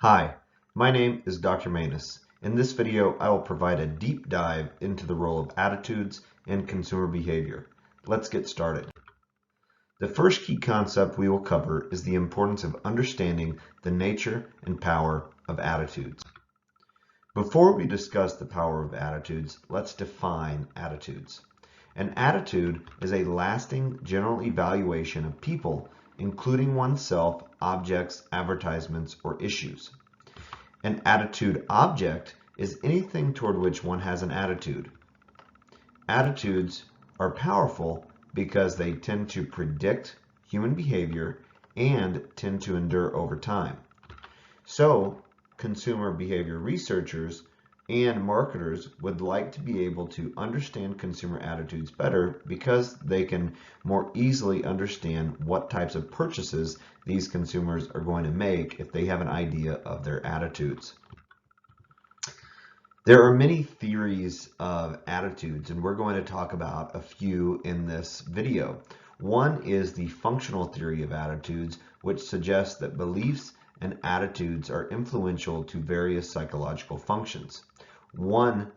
Hi, my name is Dr. Manus. In this video, I will provide a deep dive into the role of attitudes in consumer behavior. Let's get started. The first key concept we will cover is the importance of understanding the nature and power of attitudes. Before we discuss the power of attitudes, let's define attitudes. An attitude is a lasting general evaluation of people, including oneself, objects, advertisements, or issues. An attitude object is anything toward which one has an attitude. Attitudes are powerful because they tend to predict human behavior and tend to endure over time. So, consumer behavior researchers and marketers would like to be able to understand consumer attitudes better because they can more easily understand what types of purchases these consumers are going to make if they have an idea of their attitudes. There are many theories of attitudes, and we're going to talk about a few in this video. One is the functional theory of attitudes, which suggests that beliefs and attitudes are influential to various psychological functions. One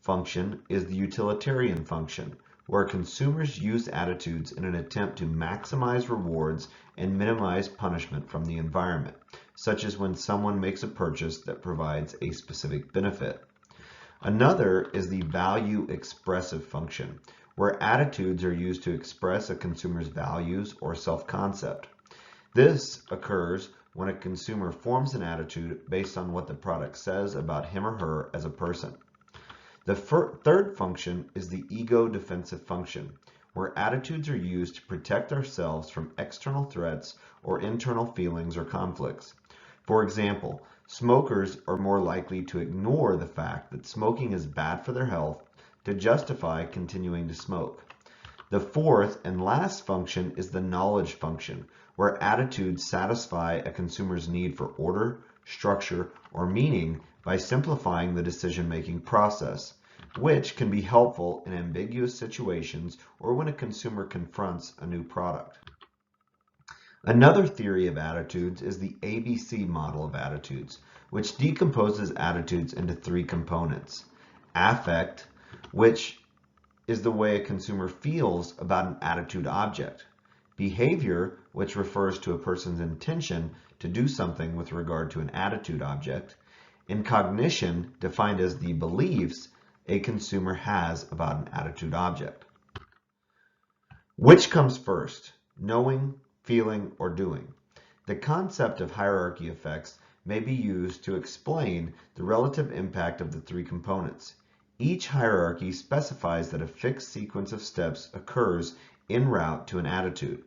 function is the utilitarian function, where consumers use attitudes in an attempt to maximize rewards and minimize punishment from the environment, such as when someone makes a purchase that provides a specific benefit. Another is the value expressive function, where attitudes are used to express a consumer's values or self-concept. This occurs when a consumer forms an attitude based on what the product says about him or her as a person. The third function is the ego defensive function, where attitudes are used to protect ourselves from external threats or internal feelings or conflicts. For example, smokers are more likely to ignore the fact that smoking is bad for their health to justify continuing to smoke. The fourth and last function is the knowledge function, where attitudes satisfy a consumer's need for order, structure, or meaning by simplifying the decision-making process, which can be helpful in ambiguous situations or when a consumer confronts a new product. Another theory of attitudes is the ABC model of attitudes, which decomposes attitudes into three components. Affect, which is the way a consumer feels about an attitude object. Behavior, which refers to a person's intention to do something with regard to an attitude object. And cognition, defined as the beliefs a consumer has about an attitude object. Which comes first, knowing, feeling, or doing? The concept of hierarchy effects may be used to explain the relative impact of the three components. Each hierarchy specifies that a fixed sequence of steps occurs en route to an attitude.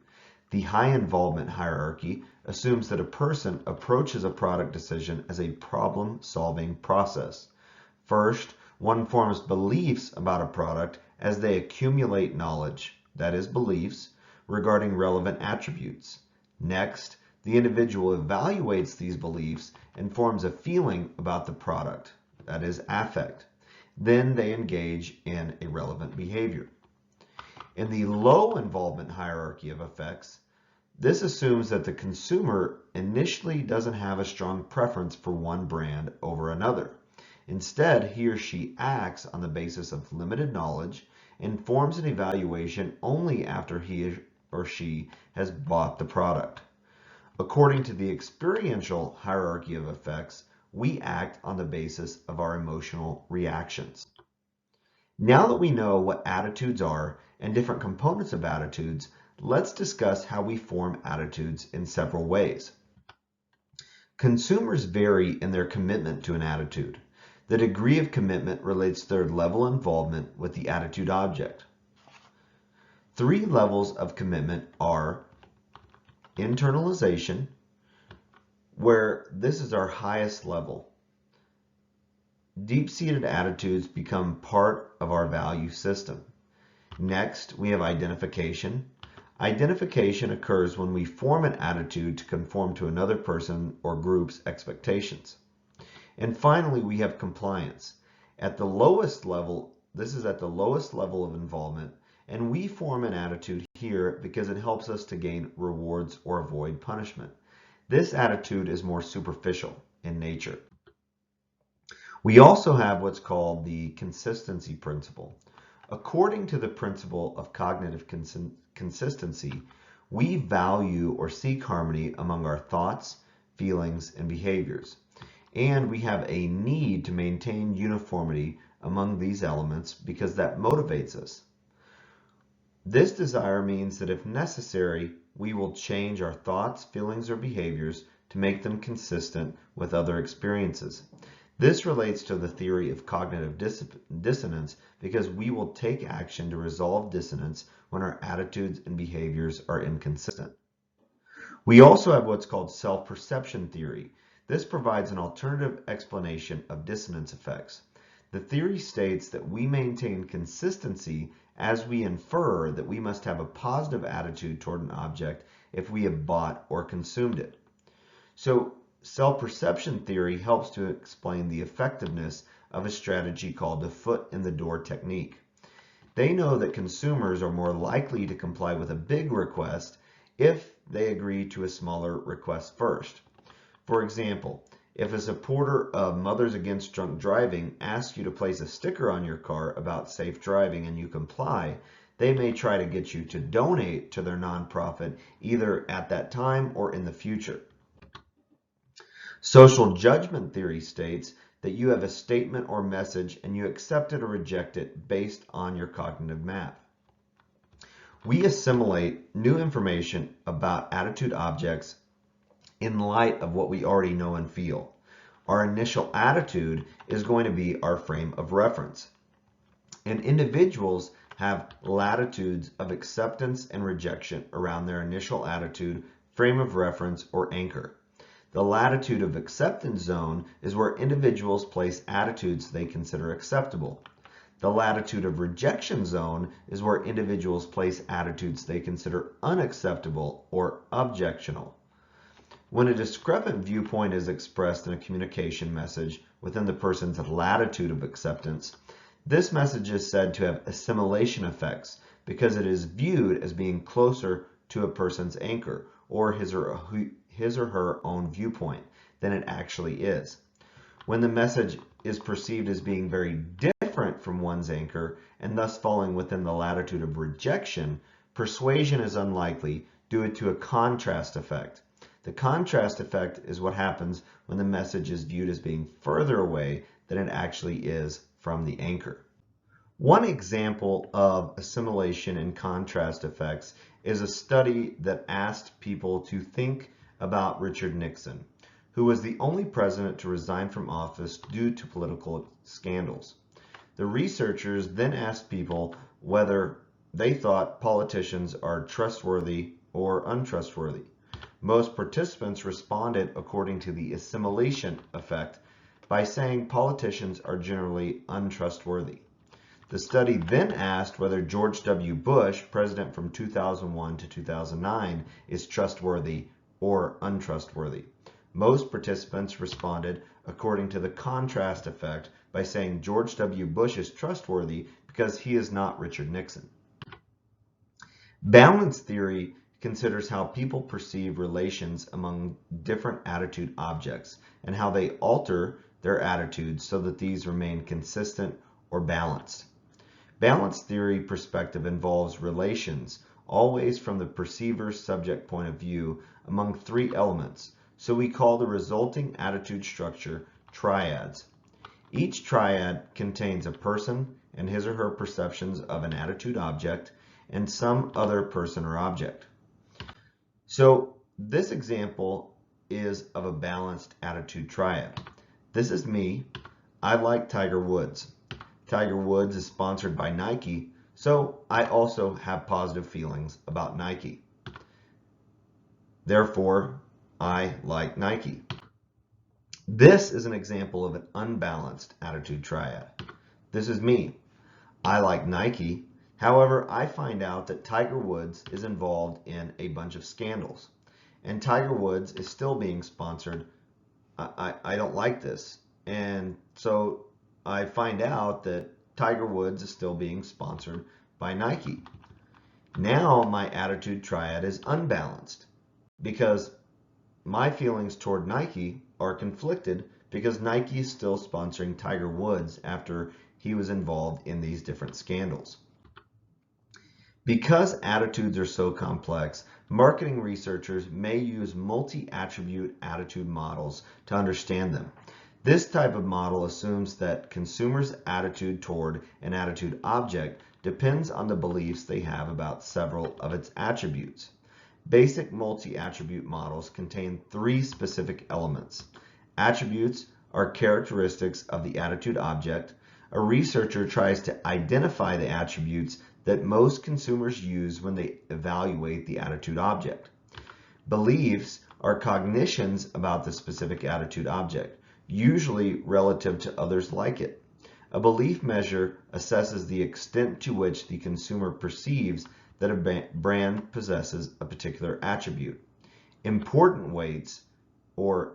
The high involvement hierarchy assumes that a person approaches a product decision as a problem-solving process. First, one forms beliefs about a product as they accumulate knowledge, that is, beliefs, regarding relevant attributes. Next, the individual evaluates these beliefs and forms a feeling about the product, that is, affect. Then they engage in a relevant behavior. In the low involvement hierarchy of effects, this assumes that the consumer initially doesn't have a strong preference for one brand over another. Instead, he or she acts on the basis of limited knowledge and forms an evaluation only after he or she has bought the product. According to the experiential hierarchy of effects, we act on the basis of our emotional reactions. Now that we know what attitudes are and different components of attitudes, let's discuss how we form attitudes in several ways. Consumers vary in their commitment to an attitude. The degree of commitment relates to their level of involvement with the attitude object. Three levels of commitment are internalization, where this is our highest level. Deep-seated attitudes become part of our value system. Next, we have identification. Identification occurs when we form an attitude to conform to another person or group's expectations. And finally, we have compliance. At the lowest level, this is at the lowest level of involvement, and we form an attitude here because it helps us to gain rewards or avoid punishment. This attitude is more superficial. in nature. We also have what's called the consistency principle. According to the principle of cognitive consistency, we value or seek harmony among our thoughts, feelings, and behaviors. And we have a need to maintain uniformity among these elements because that motivates us. This desire means that if necessary, we will change our thoughts, feelings, or behaviors to make them consistent with other experiences. This relates to the theory of cognitive dissonance because we will take action to resolve dissonance when our attitudes and behaviors are inconsistent. We also have what's called self-perception theory. This provides an alternative explanation of dissonance effects. The theory states that we maintain consistency as we infer that we must have a positive attitude toward an object if we have bought or consumed it. So, self-perception theory helps to explain the effectiveness of a strategy called the foot in the door technique. They know that consumers are more likely to comply with a big request if they agree to a smaller request first. For example, if a supporter of Mothers Against Drunk Driving asks you to place a sticker on your car about safe driving and you comply, they may try to get you to donate to their nonprofit either at that time or in the future. Social judgment theory states that you have a statement or message and you accept it or reject it based on your cognitive map. We assimilate new information about attitude objects in light of what we already know and feel. Our initial attitude is going to be our frame of reference. And individuals have latitudes of acceptance and rejection around their initial attitude, frame of reference, or anchor. The latitude of acceptance zone is where individuals place attitudes they consider acceptable. The latitude of rejection zone is where individuals place attitudes they consider unacceptable or objectional. When a discrepant viewpoint is expressed in a communication message within the person's latitude of acceptance, this message is said to have assimilation effects because it is viewed as being closer to a person's anchor or his or her own viewpoint than it actually is. When the message is perceived as being very different from one's anchor and thus falling within the latitude of rejection, persuasion is unlikely due to a contrast effect. The contrast effect is what happens when the message is viewed as being further away than it actually is from the anchor. One example of assimilation and contrast effects is a study that asked people to think about Richard Nixon, who was the only president to resign from office due to political scandals. The researchers then asked people whether they thought politicians are trustworthy or untrustworthy. Most participants responded according to the assimilation effect by saying politicians are generally untrustworthy. The study then asked whether George W. Bush, president from 2001 to 2009, is trustworthy or untrustworthy. Most participants responded according to the contrast effect by saying George W. Bush is trustworthy because he is not Richard Nixon. Balance theory considers how people perceive relations among different attitude objects and how they alter their attitudes so that these remain consistent or balanced. Balance theory perspective involves relations, always from the perceiver's subject point of view, among three elements, so we call the resulting attitude structure triads. Each triad contains a person and his or her perceptions of an attitude object and some other person or object. So this example is of a balanced attitude triad. This is me. I like Tiger Woods. Tiger Woods is sponsored by Nike, so I also have positive feelings about Nike. Therefore, I like Nike. This is an example of an unbalanced attitude triad. This is me. I like Nike. However, I find out that Tiger Woods is involved in a bunch of scandals. And Tiger Woods is still being sponsored. I don't like this. And so I find out that Tiger Woods is still being sponsored by Nike. Now my attitude triad is unbalanced because my feelings toward Nike are conflicted because Nike is still sponsoring Tiger Woods after he was involved in these different scandals. Because attitudes are so complex, marketing researchers may use multi-attribute attitude models to understand them. This type of model assumes that consumers' attitude toward an attitude object depends on the beliefs they have about several of its attributes. Basic multi-attribute models contain three specific elements. Attributes are characteristics of the attitude object. A researcher tries to identify the attributes that most consumers use when they evaluate the attitude object. Beliefs are cognitions about the specific attitude object, usually relative to others like it. A belief measure assesses the extent to which the consumer perceives that a brand possesses a particular attribute. Important weights, or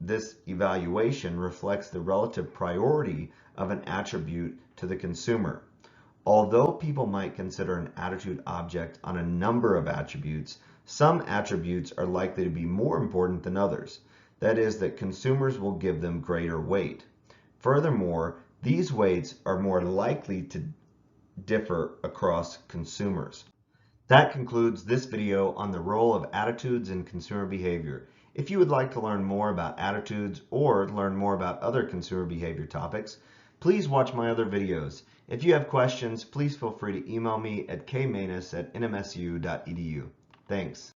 this evaluation, reflects the relative priority of an attribute to the consumer. Although people might consider an attitude object on a number of attributes, some attributes are likely to be more important than others. That is, that consumers will give them greater weight. Furthermore, these weights are more likely to differ across consumers. That concludes this video on the role of attitudes in consumer behavior. If you would like to learn more about attitudes or learn more about other consumer behavior topics, please watch my other videos. If you have questions, please feel free to email me at kmanus@nmsu.edu. Thanks.